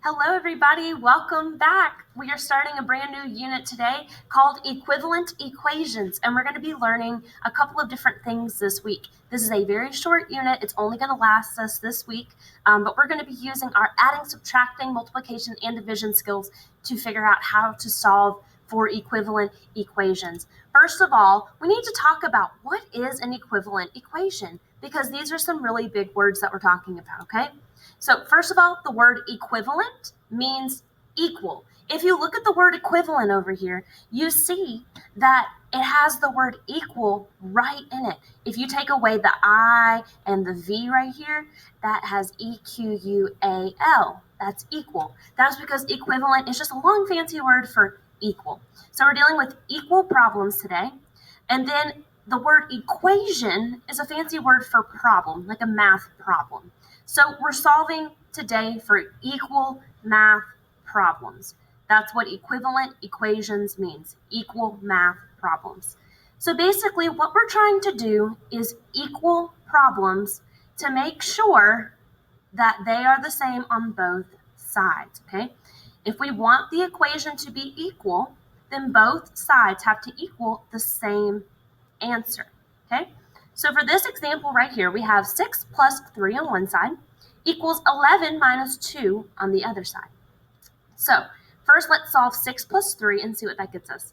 Hello, everybody. Welcome back. We are starting a brand new unit today called Equivalent Equations, and we're going to be learning a couple of different things this week. This is a very short unit. It's only going to last us this week, but we're going to be using our adding, subtracting, multiplication, and division skills to figure out how to solve for equivalent equations. First of all, we need to talk about what is an equivalent equation, because these are some really big words that we're talking about, okay? So first of all, the word equivalent means equal. If you look at the word equivalent over here, you see that it has the word equal right in it. If you take away the I and the V right here, that has E-Q-U-A-L. That's equal. That's because equivalent is just a long fancy word for equal. So we're dealing with equal problems today. And then the word equation is a fancy word for problem, like a math problem. So we're solving today for equal math problems. That's what equivalent equations means, equal math problems. So basically what we're trying to do is equal problems to make sure that they are the same on both sides, okay? If we want the equation to be equal, then both sides have to equal the same answer, okay? So for this example right here, we have 6 plus 3 on one side equals 11 minus 2 on the other side. So first let's solve 6 plus 3 and see what that gets us.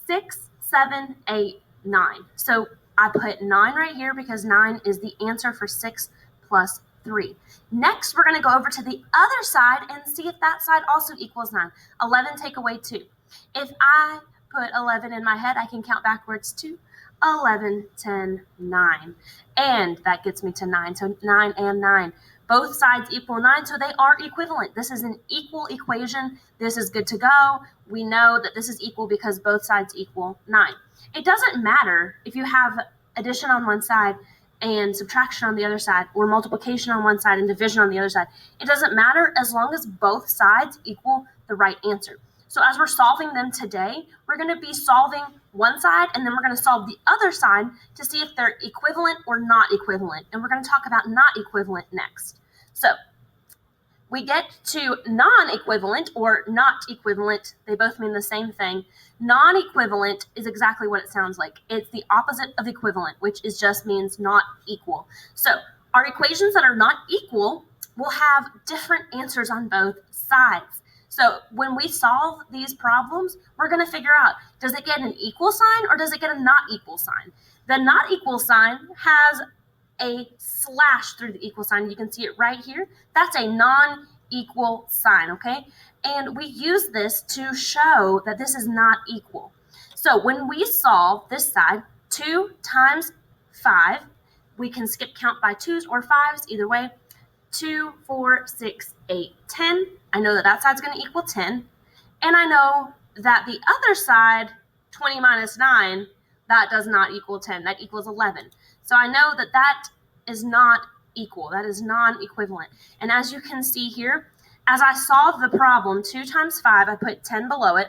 6, 7, 8, 9. So I put 9 right here because 9 is the answer for 6 plus 3. Next, we're going to go over to the other side and see if that side also equals 9. 11 take away 2. If I put 11 in my head, I can count backwards 2. 11, 10, 9. And that gets me to 9. So 9 and 9. Both sides equal 9, so they are equivalent. This is an equal equation. This is good to go. We know that this is equal because both sides equal 9. It doesn't matter if you have addition on one side and subtraction on the other side, or multiplication on one side and division on the other side. It doesn't matter as long as both sides equal the right answer. So as we're solving them today, we're going to be solving one side, and then we're going to solve the other side to see if they're equivalent or not equivalent. And we're going to talk about not equivalent next. So we get to non-equivalent or not equivalent. They both mean the same thing. Non-equivalent is exactly what it sounds like. It's the opposite of equivalent, which is just means not equal. So our equations that are not equal will have different answers on both sides. So when we solve these problems, we're going to figure out, does it get an equal sign or does it get a not equal sign? The not equal sign has a slash through the equal sign. You can see it right here. That's a non-equal sign, okay? And we use this to show that this is not equal. So when we solve this side, 2 times 5, we can skip count by 2s or 5s, either way. 2, 4, 6, 8, 10. I know that that side's going to equal 10. And I know that the other side, 20 minus 9, that does not equal 10. That equals 11. So I know that that is not equal. That is non-equivalent. And as you can see here, as I solve the problem, 2 times 5, I put 10 below it.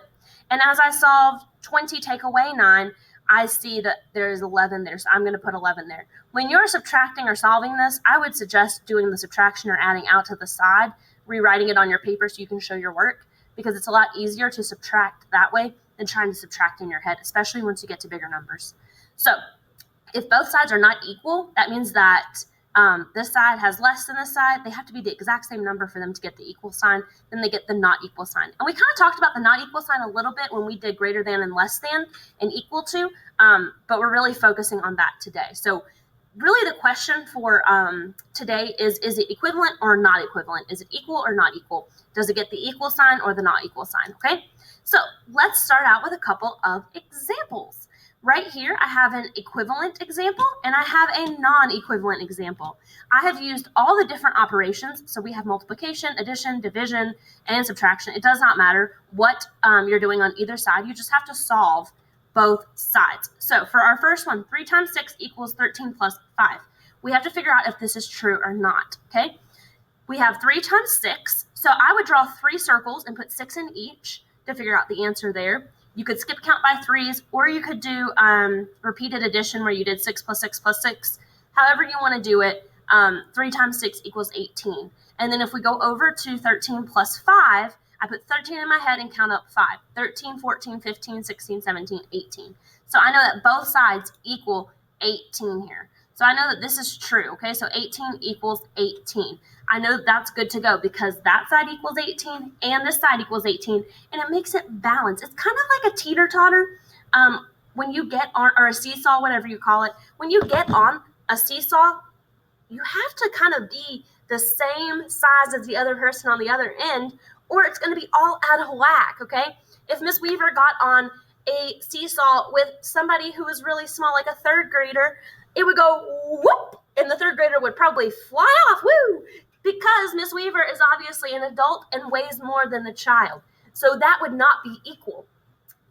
And as I solve 20 take away 9, I see that there is 11 there, so I'm going to put 11 there. When you're subtracting or solving this, I would suggest doing the subtraction or adding out to the side, rewriting it on your paper so you can show your work, because it's a lot easier to subtract that way than trying to subtract in your head, especially once you get to bigger numbers. So if both sides are not equal, that means that this side has less than this side. They have to be the exact same number for them to get the equal sign. Then they get the not equal sign. And we kind of talked about the not equal sign a little bit when we did greater than and less than and equal to, but we're really focusing on that today. So really the question for today is it equivalent or not equivalent? Is it equal or not equal? Does it get the equal sign or the not equal sign, okay? So let's start out with a couple of examples. Right here, I have an equivalent example and I have a non-equivalent example. I have used all the different operations. So we have multiplication, addition, division, and subtraction. It does not matter what you're doing on either side. You just have to solve both sides. So for our first one, 3 times 6 equals 13 plus 5. We have to figure out if this is true or not, okay? We have 3 times 6. So I would draw 3 circles and put 6 in each to figure out the answer there. You could skip count by 3s, or you could do repeated addition where you did 6 plus 6 plus 6. However you want to do it, 3 times 6 equals 18. And then if we go over to 13 plus 5, I put 13 in my head and count up 5. 13, 14, 15, 16, 17, 18. So I know that both sides equal 18 here. So I know that this is true, okay? So 18 equals 18. I know that's good to go because that side equals 18 and this side equals 18, and it makes it balanced. It's kind of like a teeter-totter. When you get on, or a seesaw, whatever you call it, when you get on a seesaw, you have to kind of be the same size as the other person on the other end, or it's going to be all out of whack, okay? If Miss Weaver got on a seesaw with somebody who was really small, like a third grader, it would go whoop, and the third grader would probably fly off, woo, because Miss Weaver is obviously an adult and weighs more than the child. So that would not be equal.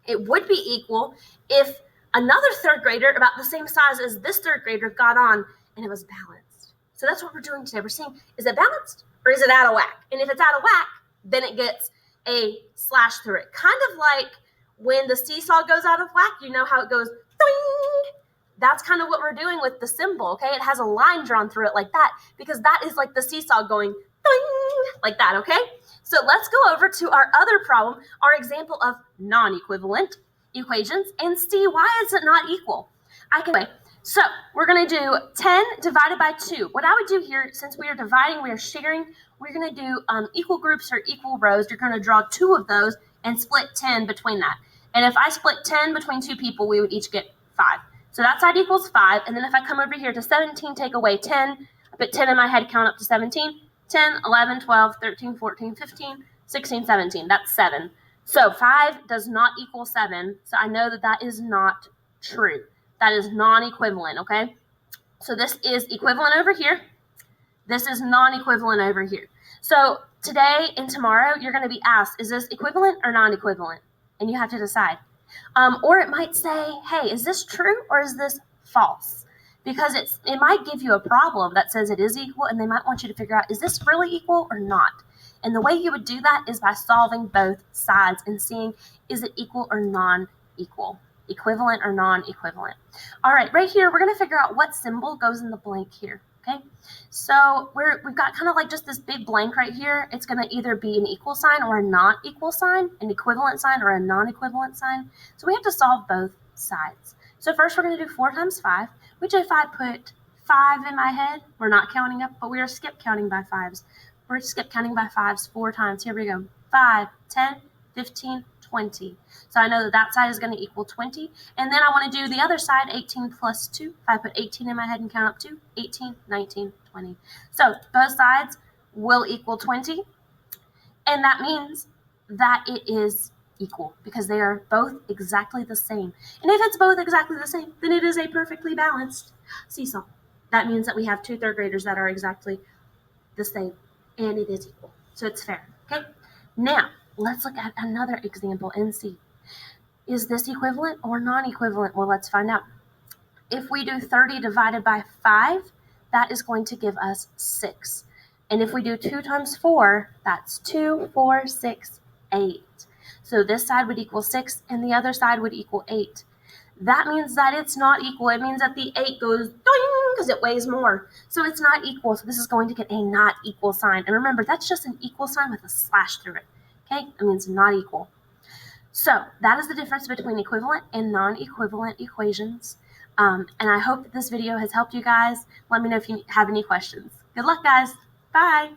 It would be equal if another third grader about the same size as this third grader got on and it was balanced. So that's what we're doing today. We're seeing, is it balanced or is it out of whack? And if it's out of whack, then it gets a slash through it. Kind of like when the seesaw goes out of whack, you know how it goes, doing. That's kind of what we're doing with the symbol, okay? It has a line drawn through it like that because that is like the seesaw going, doing, like that, okay? So let's go over to our other problem, our example of non-equivalent equations, and see why is it not equal. So we're going to do 10 divided by 2. What I would do here, since we are dividing, we are sharing, we're going to do equal groups or equal rows. You're going to draw 2 of those and split 10 between that. And if I split 10 between 2 people, we would each get 5. So that side equals 5. And then if I come over here to 17, take away 10, I put 10 in my head, count up to 17. 10, 11, 12, 13, 14, 15, 16, 17. That's 7. So 5 does not equal 7. So I know that that is not true. That is non-equivalent, okay? So this is equivalent over here. This is non-equivalent over here. So today and tomorrow, you're going to be asked, is this equivalent or non-equivalent? And you have to decide. Or it might say, hey, is this true or is this false? Because it might give you a problem that says it is equal, and they might want you to figure out, is this really equal or not? And the way you would do that is by solving both sides and seeing, is it equal or non-equal? Equivalent or non-equivalent? All right, right here, we're going to figure out what symbol goes in the blank here, okay? So we've got kind of like just this big blank right here. It's going to either be an equal sign or a not equal sign, an equivalent sign or a non-equivalent sign. So we have to solve both sides. So first we're going to do 4 times 5, which if I put 5 in my head, we're not counting up, but we are skip counting by 5s. We're skip counting by 5s 4 times. Here we go. 5, 10, 15, 20. So I know that that side is going to equal 20. And then I want to do the other side, 18 plus 2. If I put 18 in my head and count up 2, 18, 19, 20. So both sides will equal 20. And that means that it is equal because they are both exactly the same. And if it's both exactly the same, then it is a perfectly balanced seesaw. That means that we have 2 third graders that are exactly the same, and it is equal. So it's fair, okay? Now, let's look at another example and see, is this equivalent or non-equivalent? Well, let's find out. If we do 30 divided by 5, that is going to give us 6. And if we do 2 times 4, that's 2, 4, 6, 8. So this side would equal 6, and the other side would equal 8. That means that it's not equal. It means that the 8 goes doing because it weighs more. So it's not equal. So this is going to get a not equal sign. And remember, that's just an equal sign with a slash through it. Okay? It means not equal. So that is the difference between equivalent and non-equivalent equations. And I hope that this video has helped you guys. Let me know if you have any questions. Good luck, guys. Bye.